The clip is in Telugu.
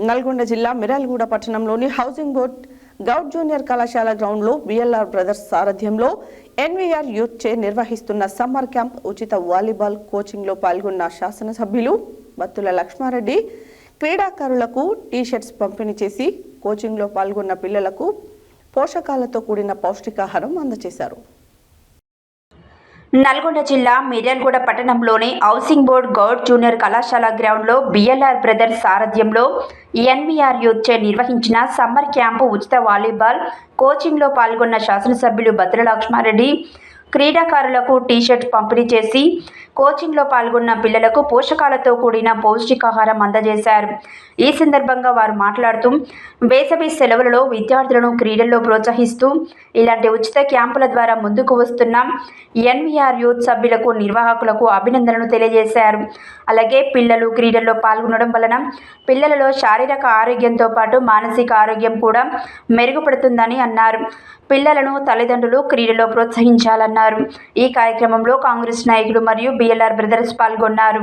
నల్గొండ జిల్లా మిర్యాలగూడ పట్టణంలోని హౌసింగ్ బోర్డ్ గౌడ్ జూనియర్ కళాశాల గ్రౌండ్లో బిఎల్ఆర్ బ్రదర్స్ సారథ్యంలో ఎన్వీఆర్ యూత్ చే నిర్వహిస్తున్న సమ్మర్ క్యాంప్ ఉచిత వాలీబాల్ కోచింగ్లో పాల్గొన్న శాసనసభ్యులు బత్తుల లక్ష్మారెడ్డి క్రీడాకారులకు టీ-షర్ట్స్ పంపిణీ చేసి కోచింగ్లో పాల్గొన్న పిల్లలకు పోషకాలతో కూడిన పౌష్టికాహారం అందజేశారు. నల్గొండ జిల్లా మిర్యాలగూడ పట్టణంలోని హౌసింగ్ బోర్డ్ గౌడ్ జూనియర్ కళాశాల గ్రౌండ్లో బిఎల్ఆర్ బ్రదర్స్ సారథ్యంలో ఎన్వీఆర్ యూత్ చే నిర్వహించిన సమ్మర్ క్యాంపు ఉచిత వాలీబాల్ కోచింగ్లో పాల్గొన్న శాసనసభ్యులు బత్తుల లక్ష్మారెడ్డి క్రీడాకారులకు టీ-షర్ట్ పంపిణీ చేసి కోచింగ్లో పాల్గొన్న పిల్లలకు పోషకాలతో కూడిన పౌష్టికాహారం అందజేశారు. ఈ సందర్భంగా వారు మాట్లాడుతూ వేసవి సెలవులలో విద్యార్థులను క్రీడల్లో ప్రోత్సహిస్తూ ఇలాంటి ఉచిత క్యాంపుల ద్వారా ముందుకు వస్తున్న ఎన్వీఆర్ యూత్ సభ్యులకు నిర్వాహకులకు అభినందనలు తెలియజేశారు. అలాగే పిల్లలు క్రీడల్లో పాల్గొనడం వలన పిల్లలలో శారీరక ఆరోగ్యంతో పాటు మానసిక ఆరోగ్యం కూడా మెరుగుపడుతుందని అన్నారు. పిల్లలను తల్లిదండ్రులు క్రీడలో ప్రోత్సహించాలన్నారు. ఈ కార్యక్రమంలో కాంగ్రెస్ నాయకులు మరియు బిఎల్ఆర్ బ్రదర్స్ పాల్గొన్నారు.